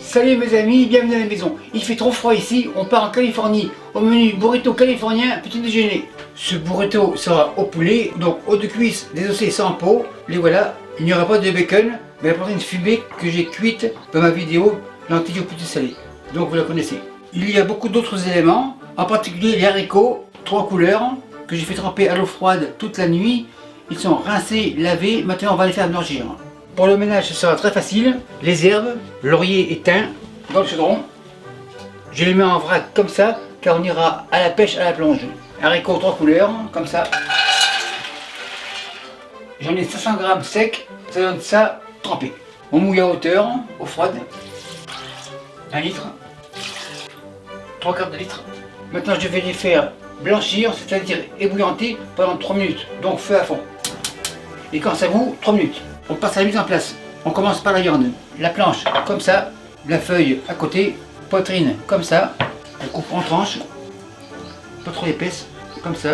Salut mes amis, bienvenue à la maison. Il fait trop froid ici, on part en Californie. Au menu burrito californien, petit déjeuner. Ce burrito sera au poulet, donc haut de cuisse, désossé sans peau. Les voilà, il n'y aura pas de bacon, mais la protéine fumée que j'ai cuite dans ma vidéo lentilles au petit salé. Donc vous la connaissez. Il y a beaucoup d'autres éléments, en particulier les haricots, 3 couleurs, que j'ai fait tremper à l'eau froide toute la nuit. Ils sont rincés, lavés, maintenant on va les faire blanchir. Pour le ménage, ce sera très facile. Les herbes, laurier et thym dans le chaudron. Je les mets en vrac comme ça, car on ira à la pêche à la plonge. Haricots 3 couleurs, comme ça. J'en ai 500 g secs, ça donne ça trempé. On mouille à hauteur, eau froide. 1 litre. 3/4 de litre. Maintenant je vais les faire blanchir, c'est-à-dire ébouillanter pendant 3 minutes. Donc feu à fond. Et quand ça bout, 3 minutes. On passe à la mise en place. On commence par la viande. La planche comme ça, la feuille à côté, poitrine comme ça. On coupe en tranches, pas trop épaisse, comme ça.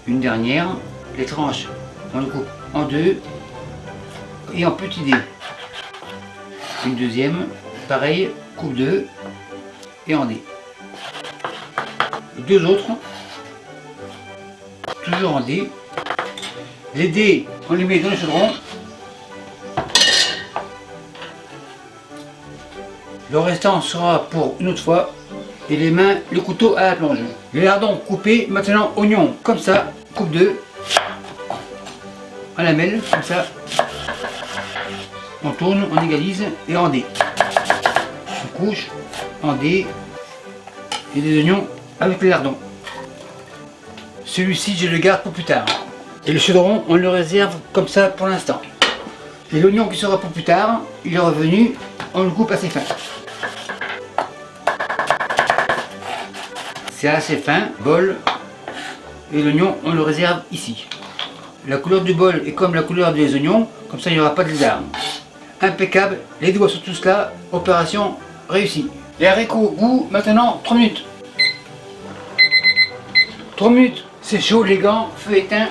Une dernière, les tranches, on le coupe en deux et en petits dés. Une deuxième, pareil, coupe deux et en dés. Deux autres, toujours en dés. Les dés, on les met dans le chaudron. Le restant sera pour une autre fois. Et les mains, le couteau à la plonge. Les lardons coupés, maintenant oignons comme ça, coupe 2. En lamelles, comme ça. On tourne, on égalise et en dés. On couche en dés et des oignons avec les lardons. Celui-ci, je le garde pour plus tard. Et le chaudron, on le réserve comme ça pour l'instant. Et l'oignon qui sera pour plus tard, il est revenu, on le coupe assez fin. C'est assez fin, bol. Et l'oignon, on le réserve ici. La couleur du bol est comme la couleur des oignons, comme ça il n'y aura pas de lézard. Impeccable, les doigts sur tout cela, opération réussie. Les haricots au goût, maintenant 3 minutes. 3 minutes, c'est chaud, les gants, feu éteint.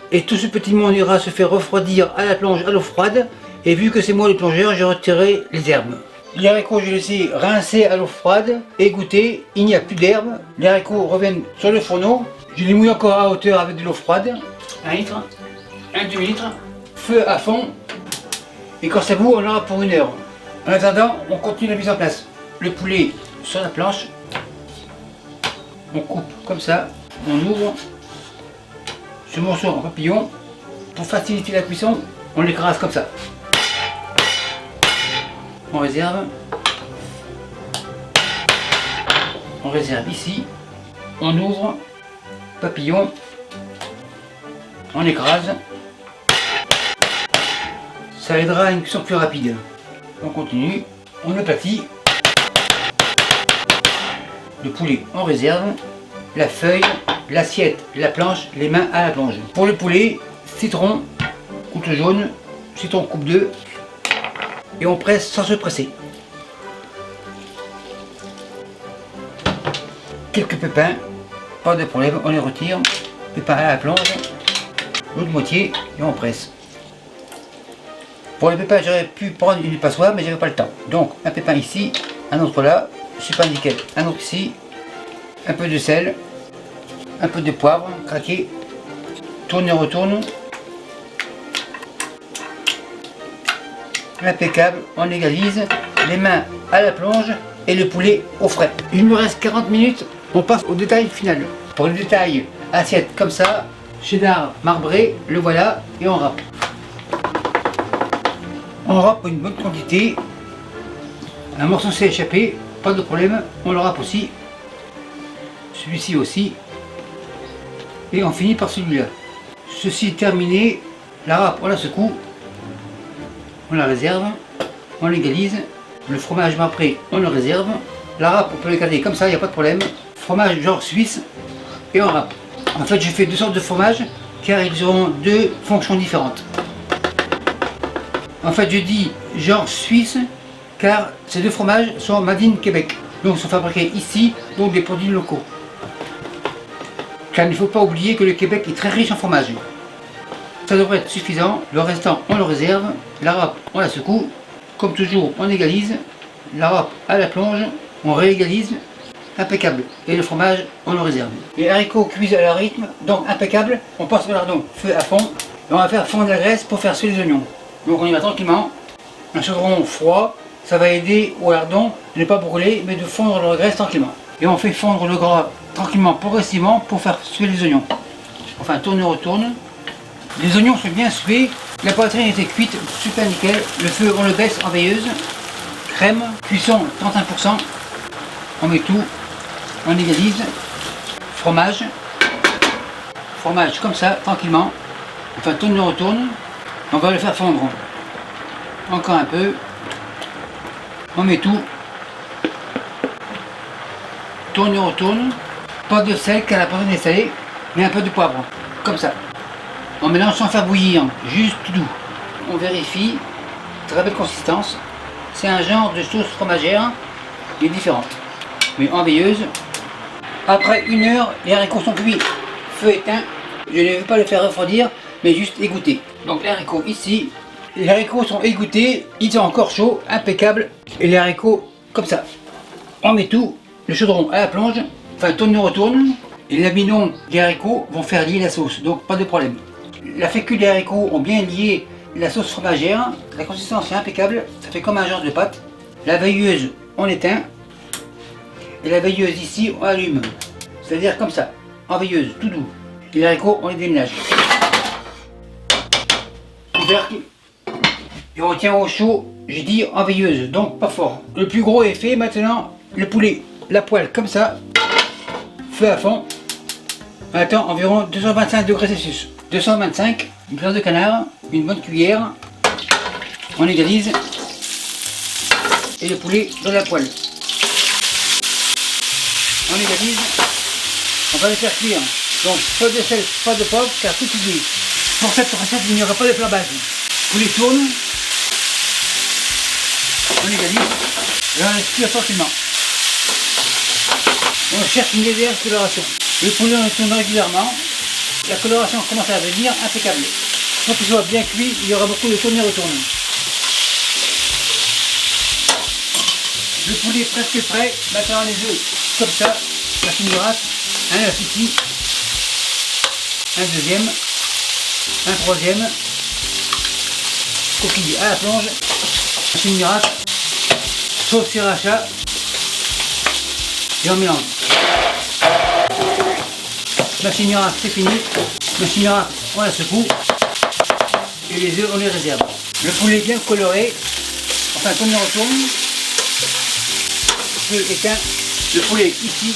Et tout ce petit monde ira se faire refroidir à la plonge à l'eau froide. Et vu que c'est moi le plongeur, j'ai retiré les herbes. Les haricots, je les laisse rincer à l'eau froide, égoutter, il n'y a plus d'herbes. Les haricots reviennent sur le fourneau. Je les mouille encore à hauteur avec de l'eau froide. 1 litre, 1 demi-litre, feu à fond. Et quand ça bout, on aura pour 1 heure. En attendant, on continue la mise en place. Le poulet sur la planche. On coupe comme ça, on ouvre. Ce morceau en papillon, pour faciliter la cuisson, on l'écrase comme ça. On réserve. On réserve ici. On ouvre. Papillon. On écrase. Ça aidera à une cuisson plus rapide. On continue. On aplatit. Le poulet, on réserve. La feuille, l'assiette, la planche, les mains à la plonge. Pour le poulet, citron, couteau jaune, citron coupe 2 et on presse sans se presser. Quelques pépins, pas de problème, on les retire. Pépins à la plonge, l'autre moitié et on presse. Pour les pépins, j'aurais pu prendre une passoire mais j'avais pas le temps. Donc un pépin ici, un autre là, je sais pas nickel, un autre ici, un peu de sel. Un peu de poivre craqué, tourne et retourne. Impeccable, on égalise, les mains à la plonge et le poulet au frais. Il me reste 40 minutes, on passe au détail final. Pour le détail, assiette comme ça, cheddar marbré, le voilà et on râpe. On râpe une bonne quantité. Un morceau s'est échappé, pas de problème, on le râpe aussi. Celui-ci aussi. Et on finit par celui-là. Ceci terminé, la râpe on la secoue, on la réserve, on l'égalise, le fromage marbré on le réserve, la râpe on peut le garder comme ça, il n'y a pas de problème, fromage genre suisse et on râpe. En fait j'ai fait 2 sortes de fromage car ils auront 2 fonctions différentes. En fait je dis genre suisse car ces 2 fromages sont made in Québec, donc sont fabriqués ici, donc des produits locaux. Car il ne faut pas oublier que le Québec est très riche en fromage. Ça devrait être suffisant, le restant on le réserve, la râpe on la secoue Comme toujours, on égalise, la râpe à la plonge, on réégalise, impeccable. Et le fromage, on le réserve. Les haricots cuisent à leur rythme, donc impeccable. On passe au lardon, feu à fond, et on va faire fondre la graisse pour faire suer les oignons. Donc on y va tranquillement, un chaudron froid, ça va aider au lardon de ne pas brûler, mais de fondre la graisse tranquillement. Et on fait fondre le gras tranquillement, progressivement, pour faire suer les oignons. Enfin, tourne, retourne. Les oignons sont bien sués, la poitrine était cuite, super nickel. Le feu, on le baisse en veilleuse. Crème, cuisson 35%. On met tout, on égalise. Fromage. Fromage comme ça, tranquillement. Enfin, tourne, retourne. On va le faire fondre. Encore un peu. On met tout. Tourne, retourne. Pas de sel car la poitrine est salée, mais un peu de poivre. Comme ça. On mélange sans faire bouillir, juste tout doux. On vérifie. Très belle consistance. C'est un genre de sauce fromagère, qui est différente. Mais en veilleuse. Après 1 heure, les haricots sont cuits. Feu éteint. Je ne veux pas le faire refroidir, mais juste égoutter. Donc les haricots ici. Les haricots sont égouttés, ils sont encore chauds, impeccables. Et les haricots comme ça. On met tout, le chaudron à la plonge, enfin tourne-retourne. Et l'amidon des haricots vont faire lier la sauce, donc pas de problème. La fécule des haricots ont bien lié la sauce fromagère. La consistance est impeccable, ça fait comme un genre de pâte. La veilleuse, on éteint. Et la veilleuse ici, on allume. C'est-à-dire comme ça, en veilleuse, tout doux. Et les haricots, on les déménage. Couvercle. Et on tient au chaud, j'ai dit en veilleuse, donc pas fort. Le plus gros est fait, maintenant le poulet, la poêle comme ça, feu à fond. On attend environ 225 degrés Celsius. 225, une pièce de canard, une bonne cuillère, on égalise et le poulet dans la poêle. On égalise, on va le faire cuire. Donc pas de sel, pas de poivre car tout est lié. Pour cette recette, il n'y aura pas de flambage. Le poulet tourne, on égalise et on laisse cuire tranquillement. On cherche une légère coloration. Le poulet on le tourne régulièrement. La coloration commence à venir impeccable. Pour qu'il soit bien cuit, il y aura beaucoup de tourner retourne. Le poulet est presque prêt. Maintenant les œufs comme ça. La figurate. Un œuf ici. Un deuxième. Un troisième. Coquille à la plonge. Machine miracle. Sauce sriracha. Et on mélange. Machine miracle, c'est fini. Machine miracle, on la secoue. Et les œufs, on les réserve. Le poulet bien coloré. Enfin, comme on retourne. Feu éteint. Le poulet ici.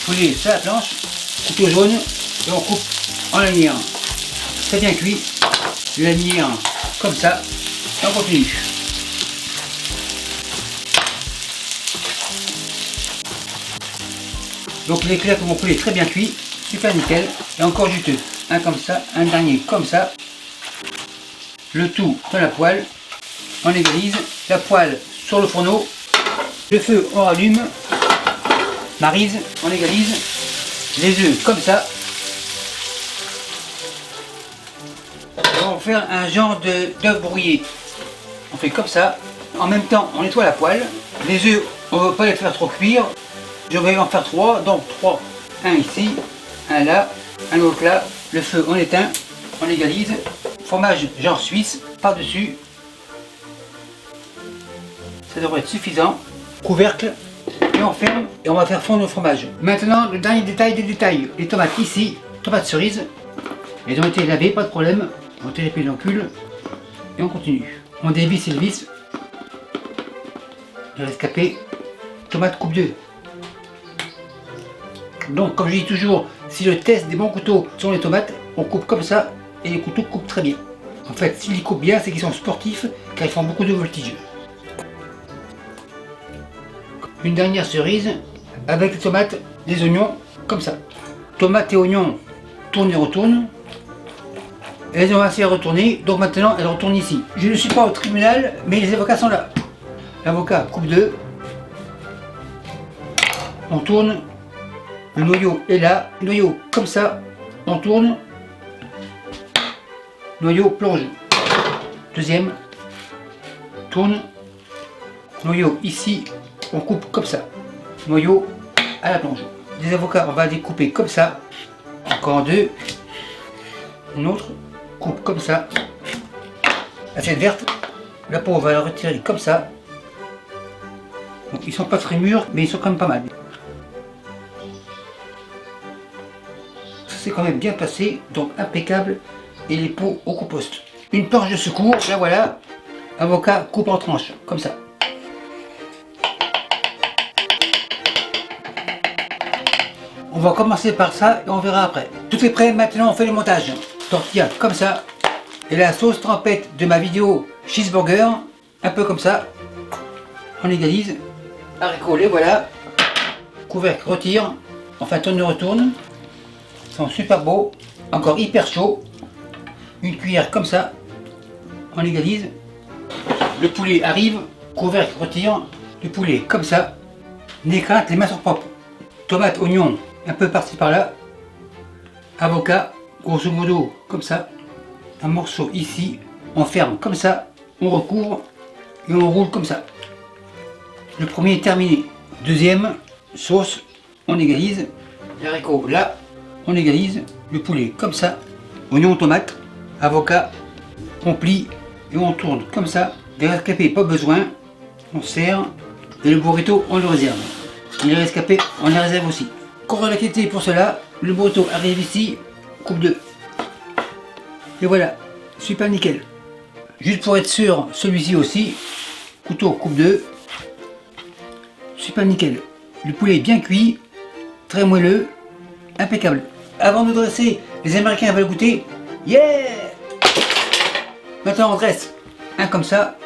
Poulet sur la planche. Couteau jaune. Et on coupe en lanière. C'est bien cuit. Lanière comme ça. Et on continue. Donc les éclairs que mon poulet est très bien cuit, super nickel, et encore juteux. Un comme ça, un dernier comme ça. Le tout dans la poêle, on égalise, la poêle sur le fourneau, le feu on rallume, marise, on égalise, les œufs comme ça. On va faire un genre d'œuf brouillé. On fait comme ça, en même temps on nettoie la poêle, les œufs on ne veut pas les faire trop cuire. Je vais en faire 3, donc 3. Un ici, un là, un autre là. Le feu on éteint, on égalise. Fromage genre suisse par-dessus. Ça devrait être suffisant. Couvercle. Et on ferme et on va faire fondre le fromage. Maintenant le dernier détail des détails. Les tomates ici, tomates cerises. Elles ont été lavées, pas de problème. On tire les pédoncules. Et on continue. On dévisse et le vis. Le rescapé. Tomate coupe 2. Donc comme je dis toujours, si le test des bons couteaux sont les tomates, on coupe comme ça et les couteaux coupent très bien. En fait, s'ils coupent bien, c'est qu'ils sont sportifs car ils font beaucoup de voltige. Une dernière cerise avec les tomates, les oignons, comme ça. Tomates et oignons, tourne et retourne. Elles ont assez à retourner, donc maintenant elles retournent ici. Je ne suis pas au tribunal, mais les avocats sont là. L'avocat coupe 2. On tourne. Le noyau est là, noyau comme ça, on tourne, noyau plonge, deuxième, tourne. Noyau ici, on coupe comme ça. Noyau à la plonge. Des avocats, on va découper comme ça. Encore deux. Une autre, coupe comme ça. Assiette verte, la peau on va la retirer comme ça. Donc, ils sont pas très mûrs, mais ils sont quand même pas mal. Ça s'est quand même bien passé, donc impeccable. Et les peaux au compost. Une planche de secours, là voilà. Avocat coupe en tranches, comme ça. On va commencer par ça et on verra après. Tout est prêt, maintenant on fait le montage. Tortilla comme ça. Et la sauce trempette de ma vidéo cheeseburger, un peu comme ça. On égalise. Haricots, les voilà. Couvercle retire. Enfin tourne retourne. Ils sont super beaux. Encore hyper chaud. Une cuillère comme ça. On égalise. Le poulet arrive. Couvercle retire. Le poulet comme ça. N'écrase, les mains sont propres. Tomate, oignon, un peu par-ci par-là. Avocat, grosso modo comme ça. Un morceau ici. On ferme comme ça. On recouvre. Et on roule comme ça. Le premier est terminé. Deuxième, sauce, on égalise. Les haricots là, on égalise. Le poulet comme ça. Oignon, tomate, avocat, on plie et on tourne comme ça. Des rescapés, pas besoin. On serre. Et le burrito, on le réserve. Et les rescapés, on les réserve aussi. Contre la qualité pour cela, le burrito arrive ici, coupe 2. Et voilà, super nickel. Juste pour être sûr, celui-ci aussi, couteau coupe 2. Super nickel. Le poulet est bien cuit, très moelleux, impeccable. Avant de dresser, les Américains veulent goûter. Yeah! Maintenant on dresse un comme ça,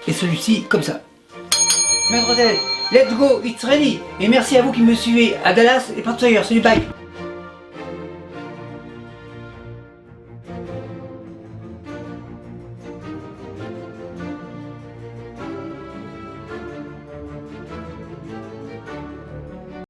et celui-ci comme ça. Maître hôtel, let's go, it's ready! Et merci à vous qui me suivez à Dallas et partout ailleurs. Salut, bye!